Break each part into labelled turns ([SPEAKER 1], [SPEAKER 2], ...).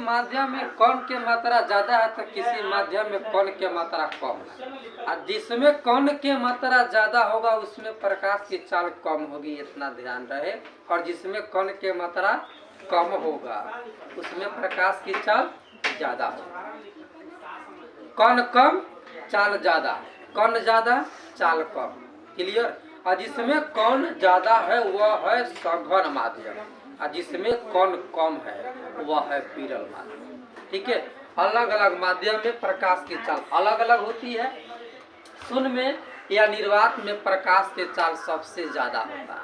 [SPEAKER 1] माध्यम में कण की मात्रा ज्यादा है तो किसी माध्यम में कण की मात्रा कम है। और जिसमें कण की मात्रा ज्यादा होगा उसमें प्रकाश की चाल कम होगी, इतना ध्यान रहे। और जिसमें कण की मात्रा कम होगा उसमें प्रकाश की चाल ज्यादा होगी। कण कम चाल ज्यादा, कण ज्यादा चाल कम। क्लियर। और जिसमें कण ज्यादा है वह है सघन माध्यम, और जिसमें कण कम है वह है विरल माध्यम। ठीक है। अलग अलग माध्यम में प्रकाश की चाल अलग अलग होती है। शून्य में या निर्वात में प्रकाश की चाल सबसे ज्यादा होता है।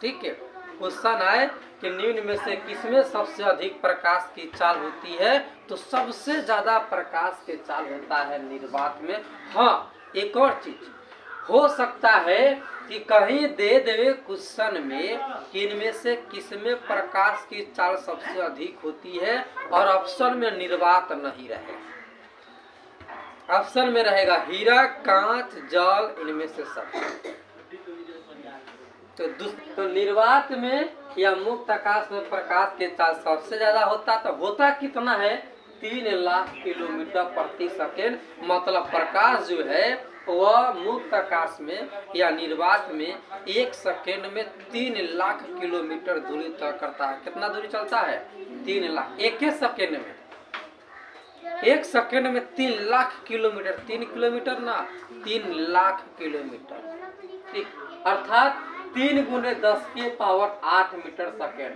[SPEAKER 1] ठीक है। क्वेश्चन आए कि निम्न में से किसमें सबसे अधिक प्रकाश की चाल होती है, तो सबसे ज्यादा प्रकाश की चाल होता है निर्वात में। हाँ, एक और चीज हो सकता है कि कहीं दे देवे क्वेश्चन में कि इनमें से किसमें प्रकाश की चाल सबसे अधिक होती है, और ऑप्शन में निर्वात नहीं रहे। ऑप्शन में रहेगा हीरा, कांच, जल, इनमें से सब। तो निर्वात में या मुक्त आकाश में प्रकाश की चाल सबसे ज्यादा होता, तो होता कितना है 3 लाख किलोमीटर प्रति सेकेंड। मतलब प्रकाश जो है वह मुक्त आकाश में या निर्वात में 1 सेकेंड में 3 लाख किलोमीटर दूरी तय करता है। कितना दूरी चलता है 3 लाख। एक सेकेंड में 1 सेकेंड में 3 लाख किलोमीटर। 3 किलोमीटर ना 3 लाख किलोमीटर। ठीक। अर्थात 3 गुने 10 के पावर 8 मीटर सेकेंड।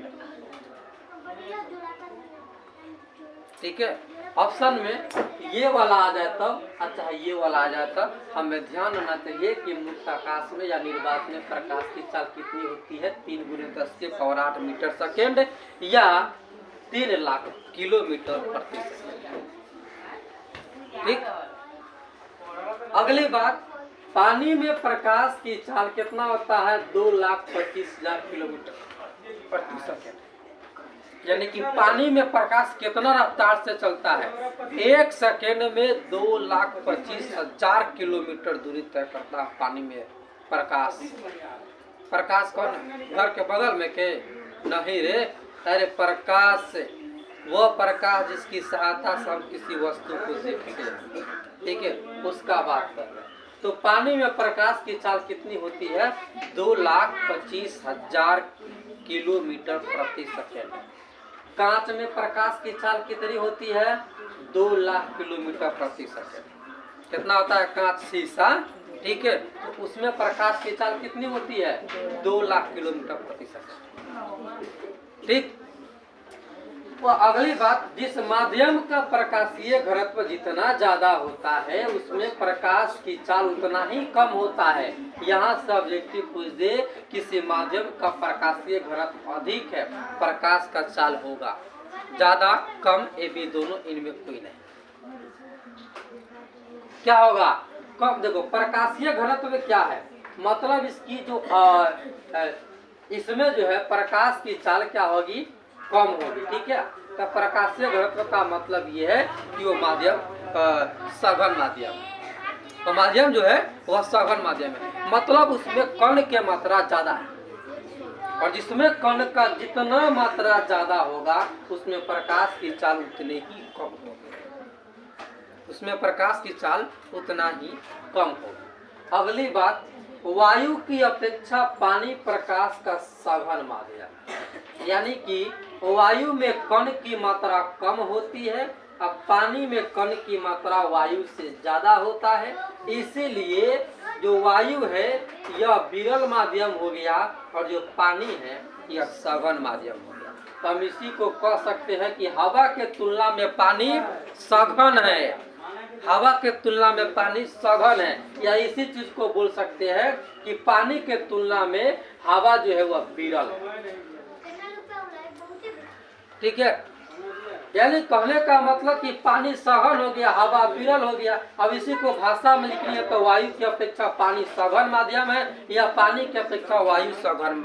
[SPEAKER 1] ठीक है। ऑप्शन में ये वाला आ जाए तब अच्छा, ये वाला आ जाए तब हमें ध्यान रखना चाहिए कि मुक्त आकाश में या निर्वात में प्रकाश की चाल कितनी होती है 3 गुने 10 के पावर 8 मीटर सेकेंड या 3 लाख किलोमीटर प्रति सेकेंड। ठीक। अगली बात, पानी में प्रकाश की चाल कितना होता है 2,25,000 किलोमीटर प्रति सेकेंड। यानी कि पानी में प्रकाश कितना रफ्तार से चलता है 1 सेकेंड में 2,25,000 किलोमीटर दूरी तय करता है पानी में प्रकाश। प्रकाश कौन? घर के बगल में के नहीं रे, अरे प्रकाश वह प्रकाश जिसकी सहायता से हम किसी वस्तु को देखते हैं। ठीक है, उसका बात कर रहे हैं। तो पानी में प्रकाश की चाल कितनी होती है 2,25,000 किलोमीटर प्रति सेकेंड। कांच में प्रकाश की चाल कितनी होती है 2 लाख किलोमीटर प्रति सेकेंड। कितना होता है कांच शीशा। ठीक है, तो उसमें प्रकाश की चाल कितनी होती है 2 लाख किलोमीटर प्रति सेकेंड। ठीक। वो अगली बात, जिस माध्यम का प्रकाशीय घनत्व जितना ज्यादा होता है उसमें प्रकाश की चाल उतना ही कम होता है। यहाँ सब्जेक्टिव पूछ दे किसी माध्यम का प्रकाशीय घनत्व अधिक है, प्रकाश का चाल होगा ज्यादा कम, ये भी दोनों, इनमें कोई नहीं। क्या होगा कम? देखो प्रकाशीय घनत्व में क्या है, मतलब इसकी जो इसमें जो है प्रकाश की चाल क्या होगी कम होगी। ठीक है, तो प्रकाशीय घनत्व का मतलब ये है कि वो माध्यम सघन माध्यम, तो माध्यम जो है वह सघन माध्यम है। मतलब उसमें कण की मात्रा ज्यादा है, और जिसमें कण का जितना मात्रा ज्यादा होगा उसमें प्रकाश की चाल उतने ही कम होगी। उसमें प्रकाश की चाल उतना ही कम होगी। अगली बात, वायु की अपेक्षा पानी प्रकाश का सघन माध्यम। यानी कि वायु में कण की मात्रा कम होती है, अब पानी में कण की मात्रा वायु से ज्यादा होता है। इसीलिए जो वायु है यह विरल माध्यम हो गया, और जो पानी है यह सघन माध्यम हो गया। तो हम इसी को कह सकते हैं कि हवा के तुलना में पानी सघन है। हवा के तुलना में पानी सघन है, या इसी चीज को बोल सकते हैं कि पानी के तुलना में हवा जो है वह विरल है। ठीक है, यानी कहने का मतलब कि पानी सघन हो गया, हवा विरल हो गया। अब इसी को भाषा में लिखनी है तो वायु की अपेक्षा पानी सघन माध्यम है, या पानी की अपेक्षा वायु सघन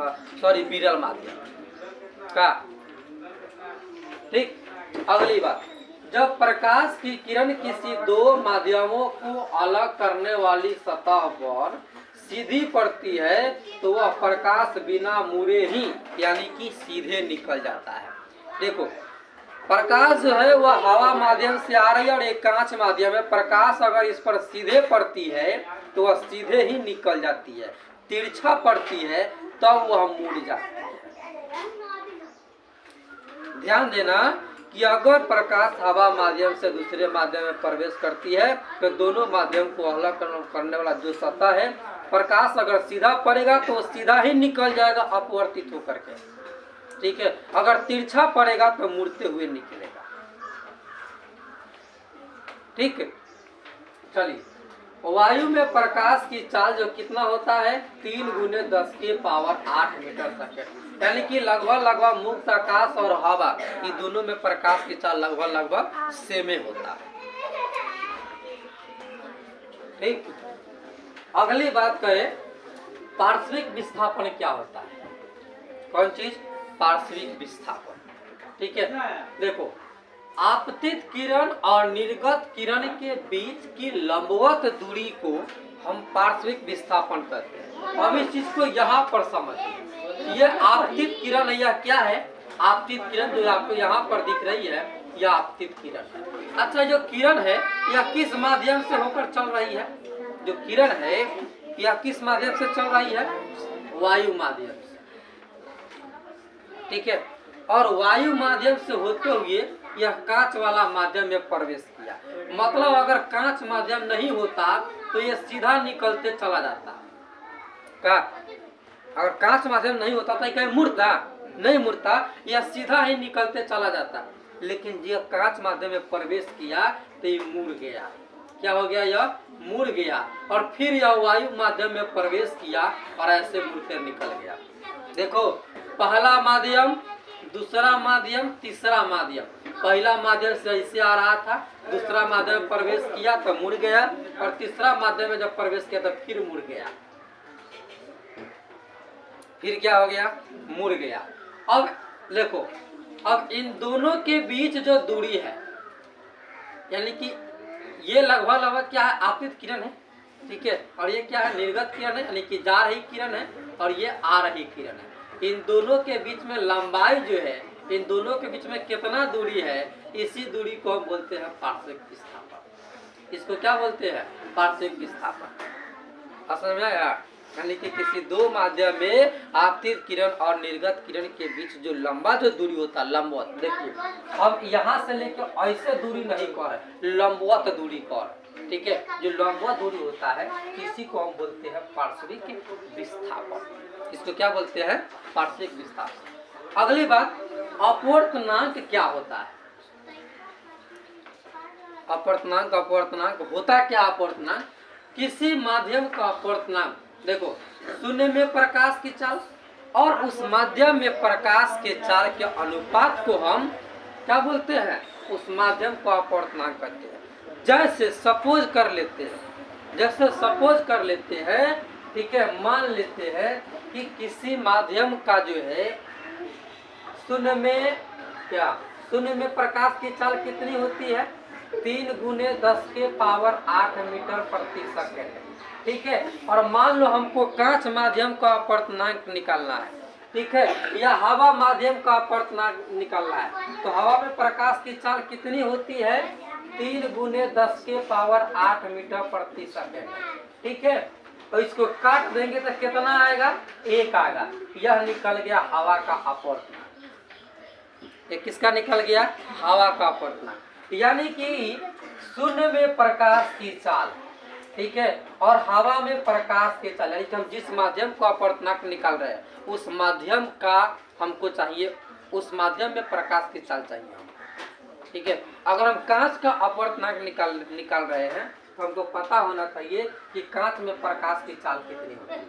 [SPEAKER 1] विरल माध्यम का। ठीक। अगली बात, जब प्रकाश की किरण किसी दो माध्यमों को अलग करने वाली सतह पर सीधी पड़ती है तो वह प्रकाश बिना मुड़े ही यानी कि सीधे निकल जाता है। देखो प्रकाश जो है वह हवा माध्यम से आ रही है और एक कांच माध्यम है। प्रकाश अगर इस पर सीधे पड़ती है तो वह सीधे ही निकल जाती है, तिरछा पड़ती है तब वह मुड़ जाती है। ध्यान देना कि अगर प्रकाश हवा माध्यम से दूसरे माध्यम में प्रवेश करती है तो दोनों माध्यम को अलग करने वाला जो सतह है, प्रकाश अगर सीधा पड़ेगा तो सीधा ही निकल जाएगा अपवर्तित होकर के, ठीक है। अगर तिरछा पड़ेगा तो मुड़ते हुए निकलेगा, ठीक है। चलिए, वायु में प्रकाश की चाल जो कितना होता है 3 × 10⁸ मीटर सेकेंड, यानी कि लगभग मुक्त आकाश और हवा ये दोनों में प्रकाश की चाल लगभग सेम होता है, ठीक। अगली बात करें पार्श्विक विस्थापन क्या होता है। कौन चीज? पार्श्विक विस्थापन, ठीक है। देखो, आपतित किरण और निर्गत किरण के बीच की लंबवत दूरी को हम पार्श्विक विस्थापन कहते हैं। अब इस चीज को यहाँ पर समझिए, ये आपतित किरण है, यह क्या है? आपतित किरण जो आपको यहाँ पर दिख रही है यह आपतित किरण है। अच्छा, जो किरण है यह किस माध्यम से होकर चल रही है? जो किरण है यह किस माध्यम से चल रही है? वायु माध्यम से, ठीक है। और वायु माध्यम से होते हुए यह कांच वाला माध्यम में प्रवेश किया। मतलब अगर कांच माध्यम नहीं होता तो यह सीधा निकलते चला जाता। क्या अगर कांच माध्यम नहीं होता तो कहीं मुड़ता? नहीं मुड़ता, यह सीधा ही निकलते चला जाता। लेकिन यह कांच माध्यम में प्रवेश किया तो ये मुड़ गया। क्या हो गया? यह मुड़ गया और फिर यह वायु माध्यम में प्रवेश किया और ऐसे मुड़कर निकल गया। देखो, पहला माध्यम, दूसरा माध्यम, तीसरा माध्यम। पहला माध्यम से ऐसे आ रहा था, दूसरा माध्यम में प्रवेश किया तो मुड़ गया और तीसरा माध्यम में जब प्रवेश किया तो फिर मुड़ गया। फिर क्या हो गया? मुड़ गया। अब देखो, अब इन दोनों के बीच जो दूरी है, यानी कि ये लगभग क्या है? आपतित किरण है, ठीक है। और ये क्या है? निर्गत किरण है, यानी कि जा रही किरण है और ये आ रही किरण है। इन दोनों के बीच में लंबाई जो है, इन दोनों के बीच में कितना दूरी है, इसी दूरी को हम बोलते हैं पार्श्विक विस्थापन। इसको क्या बोलते हैं? पार्श्विक विस्थापन। समझ में आया? यानी कि किसी दो माध्यम में आपतित किरण और निर्गत किरण के बीच जो लंबा जो दूरी होता है, लंबवत। देखिए, हम यहाँ से लेकर ऐसे दूरी नहीं कर, लंबवत दूरी कर, ठीक है। जो लंबवत दूरी होता है इसी को हम बोलते हैं पार्श्विक विस्थापन। इसको क्या बोलते हैं? पार्श्विक विस्थापन। अगली बात, अपवर्तनांक क्या होता है? अपवर्तनांक होता क्या? अपवर्तनांक किसी माध्यम का अपवर्तनांक, देखो, शून्य में प्रकाश की चाल और उस माध्यम में प्रकाश के चाल के अनुपात को हम क्या बोलते हैं? उस माध्यम को अपवर्तनांक कहते हैं। जैसे सपोज कर लेते हैं, ठीक है, मान लेते हैं कि किसी माध्यम का जो है शून्य में प्रकाश की चाल कितनी होती है? 3 × 10⁸ मीटर प्रति सेकंड, ठीक है। और मान लो हमको कांच माध्यम का अपवर्तनांक निकालना है, ठीक है, या हवा माध्यम का अपवर्तनांक निकालना है, तो हवा में प्रकाश की चाल कितनी होती है? 3 × 10⁸ मीटर प्रति सेकंड, ठीक है। तो इसको काट देंगे तो कितना आएगा? 1 आएगा। यह निकल गया हवा का अपवर्तनांक। ये किसका निकल गया? हवा का अपवर्तनांक। यानी कि शून्य में प्रकाश की चाल, ठीक है, और हवा में प्रकाश की चाल, यानी कि हम जिस माध्यम को अपवर्तनांक निकाल रहे हैं उस माध्यम का हमको चाहिए, उस माध्यम में प्रकाश की चाल चाहिए हमको, ठीक है। अगर हम कांच का अपवर्तनांक निकाल रहे हैं तो हमको पता होना चाहिए कि कांच में प्रकाश की चाल कितनी होती है,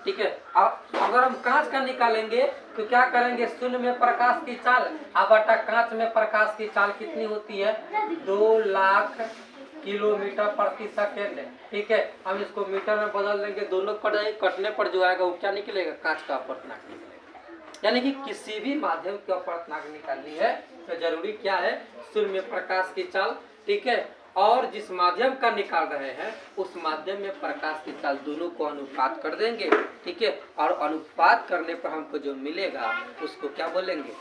[SPEAKER 1] ठीक है। अगर हम कांच का निकालेंगे तो क्या करेंगे? शून्य में प्रकाश की चाल बटा कांच में प्रकाश की चाल कितनी होती है? 2 लाख किलोमीटर प्रति सेकेंड, ठीक है। हम इसको मीटर में बदल देंगे, दोनों कटने पर जो आएगा वो क्या निकलेगा? कांच का अपवर्तनांक निकलेगा। यानी कि किसी भी माध्यम की अपवर्तनांक निकालनी है तो जरूरी क्या है? शून्य में प्रकाश की चाल, ठीक है, और जिस माध्यम का निकाल रहे हैं उस माध्यम में प्रकाश की चाल, दोनों को अनुपात कर देंगे, ठीक है। और अनुपात करने पर हमको जो मिलेगा उसको क्या बोलेंगे?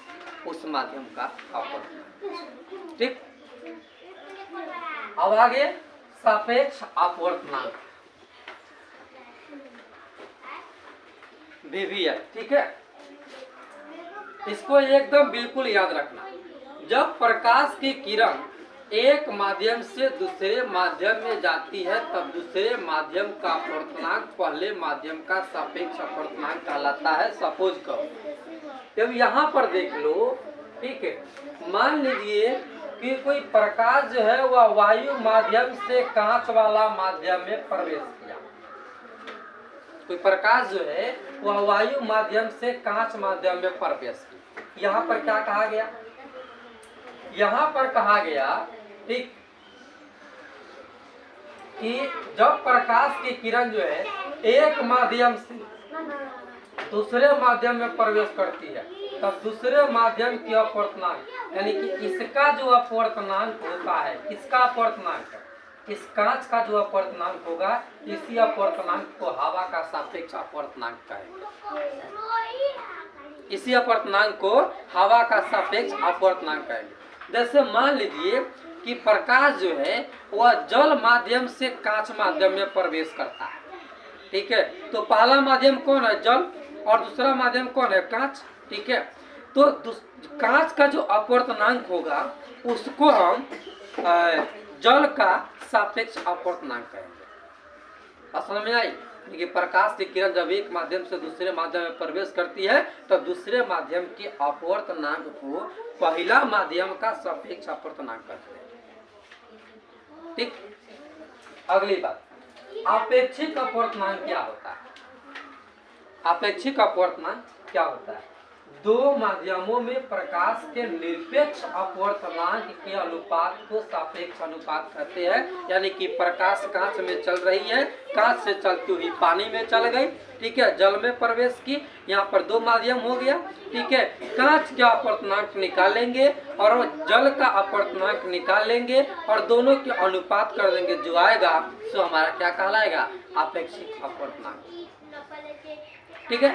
[SPEAKER 1] उस माध्यम का अपवर्तनांक। ठीक, अब आगे सापेक्ष अपवर्तनांक VVF। ठीक है, इसको एकदम बिल्कुल याद रखना। जब प्रकाश की किरण एक माध्यम से दूसरे माध्यम में जाती है तब दूसरे माध्यम का अपवर्तनांक पहले माध्यम का सापेक्ष अपवर्तनांक कहलाता है। सपोज करो, अब यहाँ पर देख लो, ठीक है, मान लीजिए कि कोई प्रकाश जो है वह वायु माध्यम से कांच वाला माध्यम में प्रवेश किया। कोई प्रकाश जो है वह वायु माध्यम से कांच माध्यम में प्रवेश किया। यहाँ पर क्या कहा गया? यहाँ पर कहा गया, ठीक, कि जब प्रकाश की किरण जो है एक माध्यम से दूसरे माध्यम में प्रवेश करती है तब दूसरे माध्यम की अपवर्तनांक, यानी कि इसका जो अपवर्तनांक होता है, किसका अपवर्तनांक, इस कांच का जो अपवर्तनांक होगा, इसी अपवर्तनांक को हवा का सापेक्ष अपवर्तनांक कहेंगे। इसी अपवर्तनांक को हवा का सापेक्ष अपवर्तनांक कहेंगे। जैसे मान लीजिए कि प्रकाश जो है वह जल माध्यम से कांच माध्यम में प्रवेश करता है। ठीक है, तो पहला माध्यम कौन है? जल, और दूसरा माध्यम कौन है? कांच। ठीक है, तो कांच का जो अपवर्तनांक होगा उसको हम जल का सापेक्ष अपवर्तनांक कहेंगे। समझ में आई? कि प्रकाश की किरण जब एक माध्यम से दूसरे माध्यम में प्रवेश करती है तो दूसरे माध्यम के अपवर्तनांक को पहला माध्यम का सापेक्ष अपवर्तनांक कहते हैं। ठीक, अगली बात, आपेक्षिक अपवर्तनांक क्या होता है? आपेक्षिक अपवर्तनांक क्या होता है? दो माध्यमों में प्रकाश के निरपेक्ष अपवर्तनांक के अनुपात को सापेक्ष अनुपात कहते हैं। यानी कि प्रकाश कांच में चल रही है, कांच से चलती हुई पानी में चल गई, ठीक है, जल में प्रवेश की, यहाँ पर दो माध्यम हो गया। ठीक है, कांच का अपवर्तनांक निकालेंगे और जल का अपवर्तनांक निकाल लेंगे और दोनों के अनुपात कर देंगे, जो आएगा सो हमारा क्या कहलाएगा? आपेक्षिक अपवर्तनांक। ठीक है,